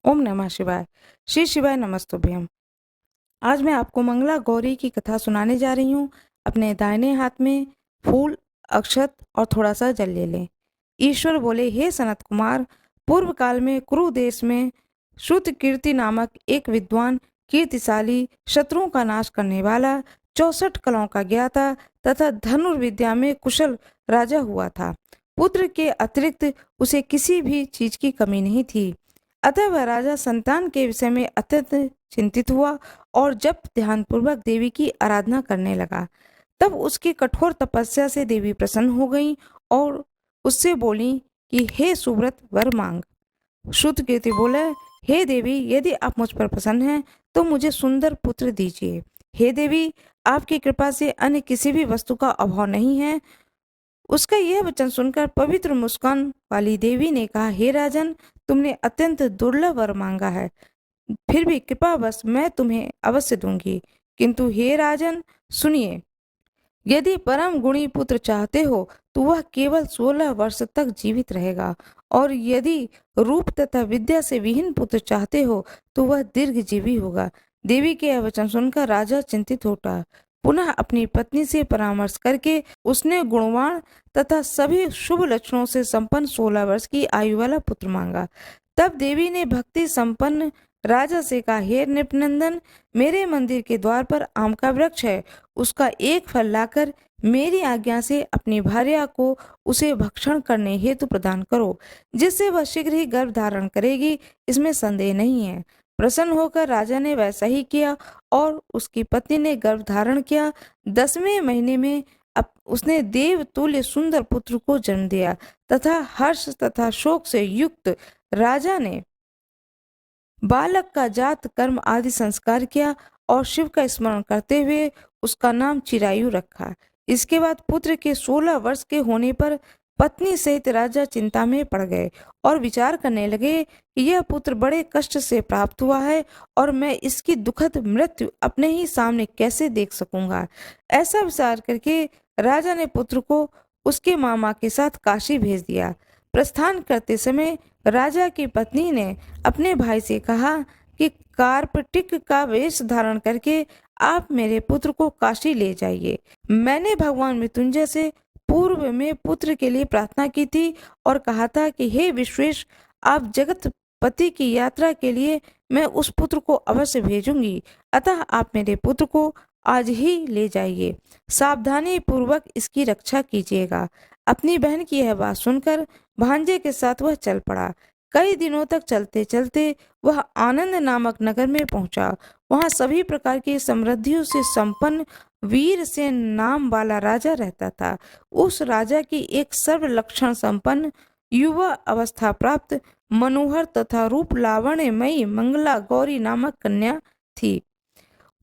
ओम नमः शिवाय। श्री शिवाय नमस्तुभ्यम। आज मैं आपको मंगला गौरी की कथा सुनाने जा रही हूँ। अपने दाहिने हाथ में फूल, अक्षत और थोड़ा सा जल ले लें। ईश्वर बोले, हे सनत कुमार, पूर्व काल में कुरु देश में श्रुत कीर्ति नामक एक विद्वान, कीर्तिशाली, शत्रुओं का नाश करने वाला, 64 कलाओं का ज्ञाता तथा धनुर्विद्या में कुशल राजा हुआ था। पुत्र के अतिरिक्त उसे किसी भी चीज की कमी नहीं थी। अतः वह राजा संतान के विषय में अत्यंत चिंतित हुआ और जब ध्यानपूर्वक देवी की आराधना करने लगा, तब उसकी कठोर तपस्या से देवी प्रसन्न हो गईं और उससे बोली कि हे सुव्रत, वर मांग। श्रुत कीर्ति बोले, हे देवी, यदि आप मुझ पर प्रसन्न हैं तो मुझे सुंदर पुत्र दीजिए। हे देवी, आपकी कृपा से अन्य किसी भी वस्तु का अभाव नहीं है। उसका यह वचन सुनकर पवित्र मुस्कान वाली देवी ने कहा, हे राजन, तुमने अत्यंत दुर्लभ वर मांगा है, फिर भी कृपावश मैं तुम्हें अवश्य दूंगी। किंतु हे राजन, सुनिए, यदि परम गुणी पुत्र चाहते हो तो वह केवल 16 वर्ष तक जीवित रहेगा, और यदि रूप तथा विद्या से विहीन पुत्र चाहते हो तो वह दीर्घजीवी होगा। देवी के यह वचन सुनकर राजा चिंतित हो उठा। पुनः अपनी पत्नी से परामर्श करके उसने गुणवान तथा सभी शुभ लक्षणों से संपन्न 16 वर्ष की आयु वाला पुत्र मांगा। तब देवी ने भक्ति संपन्न राजा से कहा, हे नृपनंदन, मेरे मंदिर के द्वार पर आम का वृक्ष है, उसका एक फल लाकर मेरी आज्ञा से अपनी भार्या को उसे भक्षण करने हेतु प्रदान करो, जिससे वह शीघ्र ही गर्भ धारण करेगी, इसमें संदेह नहीं है। प्रसन्न होकर राजा ने वैसा ही किया और उसकी पत्नी ने गर्भ धारण किया। 10वें महीने में अब उसने देव तुल्य सुंदर पुत्र को जन्म दिया तथा हर्ष तथा शोक से युक्त राजा ने बालक का जात कर्म आदि संस्कार किया और शिव का स्मरण करते हुए उसका नाम चिरायु रखा। इसके बाद पुत्र के 16 वर्ष के होने पर पत्नी सहित राजा चिंता में पड़ गए और विचार करने लगे कि यह पुत्र बड़े कष्ट से प्राप्त हुआ है और मैं इसकी दुखद मृत्यु अपने ही सामने कैसे देख सकूंगा। ऐसा विचार करके राजा ने पुत्र को उसके मामा के साथ काशी भेज दिया। प्रस्थान करते समय राजा की पत्नी ने अपने भाई से कहा कि कार्पटिक का वेश धारण करके आप मेरे पुत्र को काशी ले जाइए। मैंने भगवान मृत्युंजय से पूर्व में पुत्र के लिए प्रार्थना की थी और कहा था कि हे विश्वेश, आप जगत पति की यात्रा के लिए मैं उस पुत्र को अवश्य भेजूंगी, अतः आप मेरे पुत्र को आज ही ले जाइए। सावधानी पूर्वक इसकी रक्षा कीजिएगा। अपनी बहन की यह बात सुनकर भांजे के साथ वह चल पड़ा। कई दिनों तक चलते चलते वह आनंद नामक नगर में पहुंचा। वहां सभी प्रकार की समृद्धियों से संपन्न वीरसेन नाम वाला राजा रहता था। उस राजा की एक सर्व लक्षण संपन्न, युवा अवस्था प्राप्त, मनोहर तथा रूप लावण्यमयी मंगला गौरी नामक कन्या थी।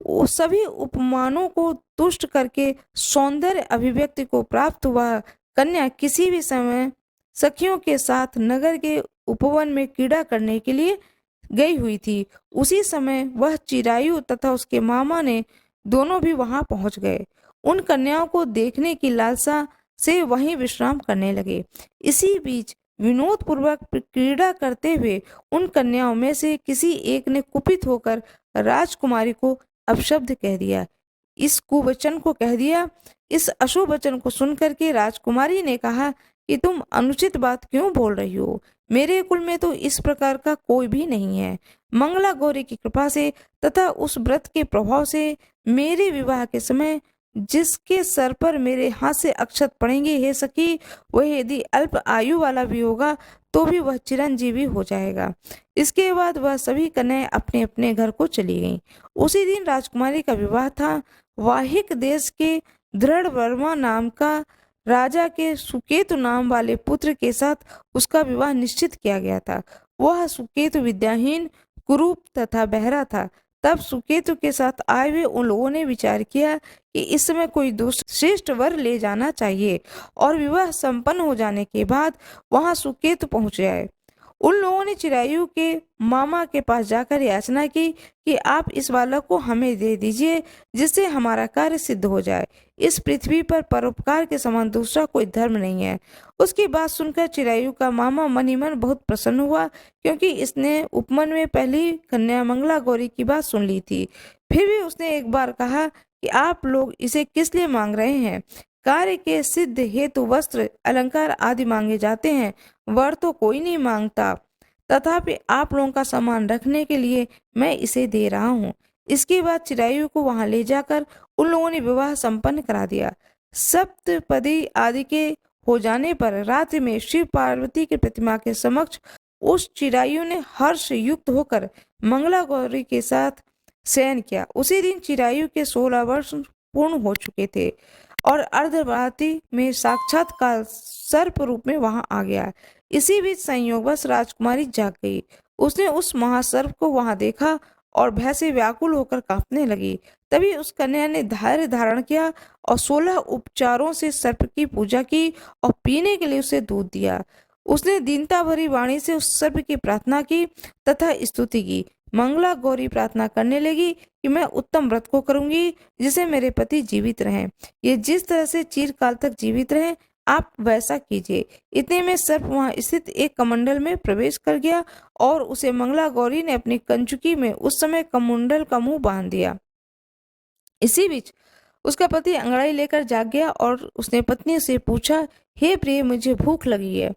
वो सभी उपमानों को तुष्ट करके सौंदर्य अभिव्यक्ति को प्राप्त हुआ कन्या किसी भी समय सखियों के साथ नगर के उपवन में क्रीड़ा करने के लिए गई हुई थी। उसी समय वह चिरायु तथा उसके मामा ने दोनों भी वहां पहुंच गए। उन कन्याओं को देखने की लालसा से वहीं विश्राम करने लगे। इसी बीच विनोद पूर्वक क्रीड़ा करते हुए उन कन्याओं में से किसी एक ने कुपित होकर राजकुमारी को अपशब्द कह दिया। इस कुवचन को कह दिया। इस अशुभ वचन को सुनकर के राजकुमारी ने कहा कि तुम अनुचित बात क्यों बोल रही हो? मेरे कुल में तो इस प्रकार का कोई भी नहीं है। मंगला गौरी की कृपा से तथा उस व्रत के प्रभाव से मेरे विवाह के समय जिसके सर पर मेरे हाथ से अक्षत पड़ेंगे, हे सखी, वह यदि अल्प आयु वाला भी होगा तो भी वह चिरंजीवी हो जाएगा। इसके बाद वह सभी कन्याएं अपने अपने घर को चली गईं। उसी दिन राजकुमारी का विवाह था। वाहिक देश के दृढ़ वर्मा नाम का राजा के सुकेतु नाम वाले पुत्र के साथ उसका विवाह निश्चित किया गया था। वह सुकेतु विद्याहीन, कुरूप तथा बहरा था। तब सुकेतु के साथ आए हुए उन लोगों ने विचार किया कि इस समय कोई दूसरा श्रेष्ठ वर ले जाना चाहिए और विवाह संपन्न हो जाने के बाद वहां सुकेतु पहुंच जाए। उन लोगों ने चिरायु के मामा के पास जाकर याचना की कि आप इस बालक को हमें दे दीजिए, जिससे हमारा कार्य सिद्ध हो जाए। इस पृथ्वी पर परोपकार के समान दूसरा कोई धर्म नहीं है। उसकी बात सुनकर चिरायु का मामा मन ही मन बहुत प्रसन्न हुआ, क्योंकि इसने उपमन में पहली कन्या मंगला गौरी की बात सुन ली थी। फिर भी उसने एक बार कहा कि आप लोग इसे किस लिए मांग रहे हैं? कार्य के सिद्ध हेतु वस्त्र, अलंकार आदि मांगे जाते हैं, वर तो कोई नहीं मांगता। तथापि आप लोगों का सामान रखने के लिए मैं इसे दे रहा हूँ। इसके बाद चिरायु को वहां ले जाकर उन लोगों ने विवाह संपन्न करा दिया। सप्तपदी आदि के हो जाने पर रात्रि में शिव पार्वती की प्रतिमा के समक्ष उस चिरायु ने हर्ष युक्त होकर मंगला गौरी के साथ शयन किया। उसी दिन चिरायु के 16 वर्ष पूर्ण हो चुके थे और अर्धरात्रि में साक्षात काल सर्प रूप में वहां आ गया। इसी बीच संयोगवश राजकुमारी जाग गई। उसने उस महासर्प को वहां देखा और भय से व्याकुल होकर कांपने लगी। तभी उस कन्या ने धैर्य धारण किया और 16 उपचारों से सर्प की पूजा की और पीने के लिए उसे दूध दिया। उसने दीनता भरी वाणी से उस सर्प की प्रार्थना की तथा स्तुति की। मंगला गौरी प्रार्थना करने लगी कि मैं उत्तम व्रत को करूंगी जिसे मेरे पति जीवित रहें। ये जिस तरह से चिरकाल तक जीवित रहें, आप वैसा कीजिए। इतने में सर्प वहां स्थित एक कमंडल में प्रवेश कर गया और उसे मंगला गौरी ने अपनी कंचुकी में उस समय कमंडल का मुंह बांध दिया। इसी बीच उसका पति अंगड़ाई लेकर जाग गया और उसने पत्नी से पूछा, हे प्रिय, मुझे भूख लगी है।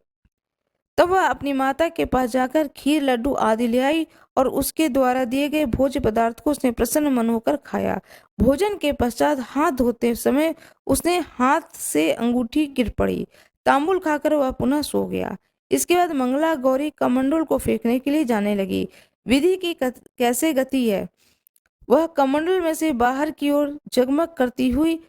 तब वह अपनी माता के पास जाकर खीर, लड्डू आदि ले आई और उसके द्वारा दिए गए भोज्य पदार्थ को उसने प्रसन्न मन होकर खाया। भोजन के पश्चात हाथ धोते समय उसने हाथ से अंगूठी गिर पड़ी। तांबुल खाकर वह पुनः सो गया। इसके बाद मंगला गौरी कमंडल को फेंकने के लिए जाने लगी। विधि की कैसे गति है! वह कमंडल में से बाहर की ओर जगमग करती हुई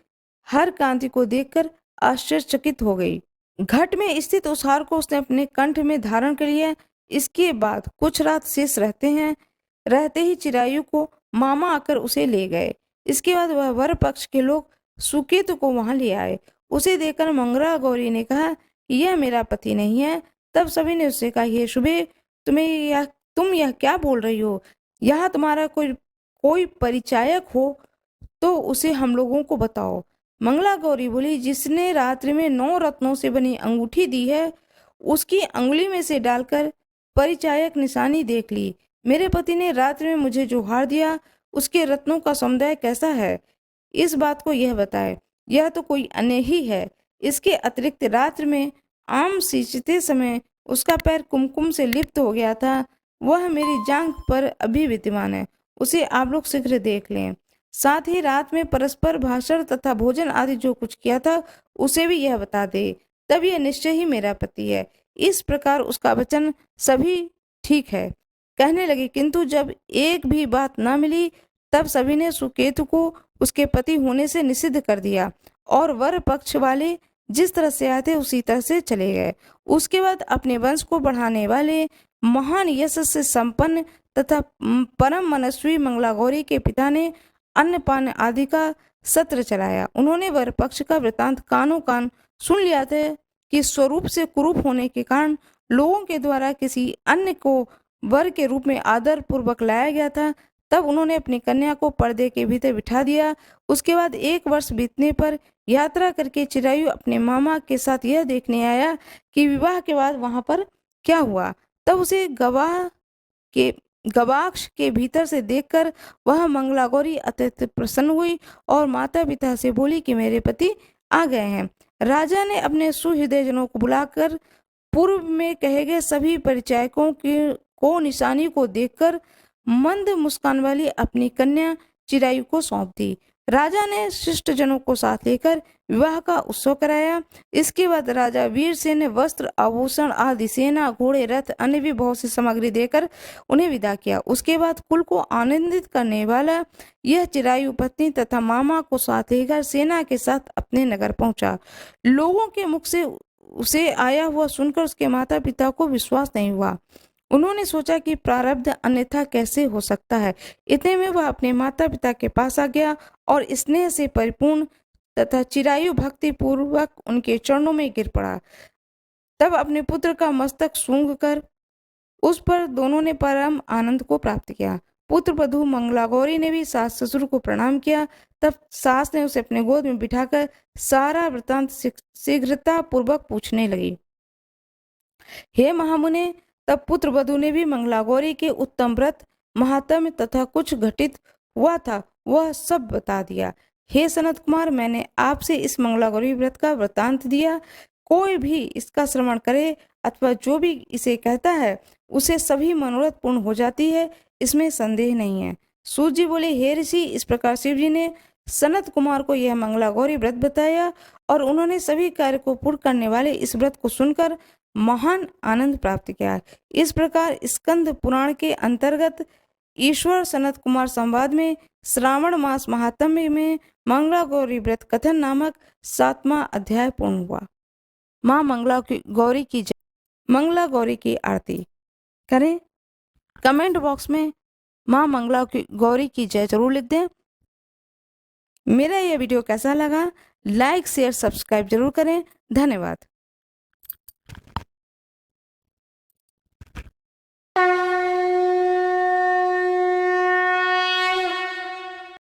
हर कांति को देखकर आश्चर्यचकित हो गई। घट में स्थित उस हार को उसने अपने कंठ में धारण कर लिया। इसके बाद कुछ रात शेष रहते ही चिरायु को मामा आकर उसे ले गए। इसके बाद वह वर पक्ष के लोग सुकेतु को वहां ले आए। उसे देखकर मंगला गौरी ने कहा, यह मेरा पति नहीं है। तब सभी ने उससे कहा, हे शुभे, तुम यह क्या बोल रही हो? यहाँ तुम्हारा कोई परिचायक हो तो उसे हम लोगों को बताओ। मंगला गौरी बोली, जिसने रात्रि में 9 रत्नों से बनी अंगूठी दी है, उसकी अंगुली में से डालकर परिचायक निशानी देख ली। मेरे पति ने रात्रि में मुझे जो हार दिया, उसके रत्नों का समुदाय कैसा है, इस बात को यह बताए। यह तो कोई अन्य ही है। इसके अतिरिक्त रात्रि में आम सींचते समय उसका पैर कुमकुम से लिप्त हो गया था। वह मेरी जांघ पर अभी विद्यमान है। उसे आप लोग शीघ्र देख लें। साथ ही रात में परस्पर भाषण तथा भोजन आदि जो कुछ किया था, उसे भी यह बता दे। तब यह निश्चय ही मेरा पति है। इस प्रकार उसका वचन सभी ठीक है कहने लगे। किंतु जब एक भी बात न मिली, तब सभी ने सुकेतु को उसके पति होने से निषिद्ध कर दिया और वर पक्ष वाले जिस तरह से आए थे उसी तरह से चले गए। उसके बाद अपने वंश को बढ़ाने वाले महान यश से संपन्न तथा परम मनस्वी मंगला गौरी के पिता ने अन्नपान आदि का सत्र चलाया। उन्होंने वर पक्ष का वृतांत कानों कान सुन लिया था कि स्वरूप से कुरूप होने के कारण लोगों के द्वारा किसी अन्य को वर के रूप में आदर पूर्वक लाया गया था। तब उन्होंने अपनी कन्या को पर्दे के भीतर बिठा दिया। उसके बाद 1 वर्ष बीतने पर यात्रा करके चिरायु अपने मामा के साथ यह देखने आया कि विवाह के बाद वहां पर क्या हुआ। तब उसे गवाक्ष के भीतर से देखकर वह मंगला गौरी अत्यंत प्रसन्न हुई और माता पिता से बोली कि मेरे पति आ गए हैं। राजा ने अपने सुहृदयजनों को बुलाकर पूर्व में कहे गए सभी परिचायकों को निशानी को देखकर मंद मुस्कान वाली अपनी कन्या चिरायु को सौंप दी। राजा ने शिष्ट जनों को साथ लेकर विवाह का उत्सव कराया। इसके बाद राजा वीरसेन ने वस्त्र, आभूषण आदि, सेना, घोड़े, रथ, अन्य भी बहुत सी सामग्री देकर उन्हें विदा किया। उसके बाद कुल को आनंदित करने वाला यह चिरायु पत्नी तथा मामा को साथ लेकर सेना के साथ अपने नगर पहुंचा। लोगों के मुख से उसे आया हुआ सुनकर उसके माता पिता को विश्वास नहीं हुआ। उन्होंने सोचा कि प्रारब्ध अन्यथा कैसे हो सकता है। इतने में वह अपने माता पिता के पास आ गया और स्नेह से परिपूर्ण तथा चिरायु भक्ति पूर्वक उनके चरणों में गिर पड़ा। तब अपने पुत्र का मस्तक सूंघकर उस पर दोनों ने परम आनंद को प्राप्त किया। पुत्र वधू मंगला गौरी ने भी सास ससुर को प्रणाम किया। तब सास ने उसे अपने गोद में बिठाकर सारा वृतांत शीघ्रता पूर्वक पूछने लगी। हे महामुने, तब पुत्र वधू ने भी मंगला गौरी के उत्तम व्रत, महात्म्य तथा कुछ घटित हुआ था वह सब बता दिया। हे सनत कुमार, मैंने आपसे इस मंगला गौरी व्रत का वृतांत दिया। कोई भी इसका श्रवण करे अथवा जो भी इसे कहता है उसे सभी मनोरथ पूर्ण हो जाती है, इसमें संदेह नहीं है। सूत जी बोले, हे ऋषि, इस प्रकार शिव जी ने सनत कुमार को यह मंगला गौरी व्रत बताया और उन्होंने सभी कार्य को पूर्ण करने वाले इस व्रत को सुनकर महान आनंद प्राप्त किया। इस प्रकार स्कंद पुराण के अंतर्गत ईश्वर सनत कुमार संवाद में श्रावण मास महात्म्य में मंगला गौरी व्रत कथन नामक 7वां अध्याय पूर्ण हुआ। माँ मंगला गौरी की जय। मंगला गौरी की आरती करें। कमेंट बॉक्स में माँ मंगला गौरी की जय जरूर लिख दें। मेरा यह वीडियो कैसा लगा, लाइक शेयर सब्सक्राइब जरूर करें। धन्यवाद।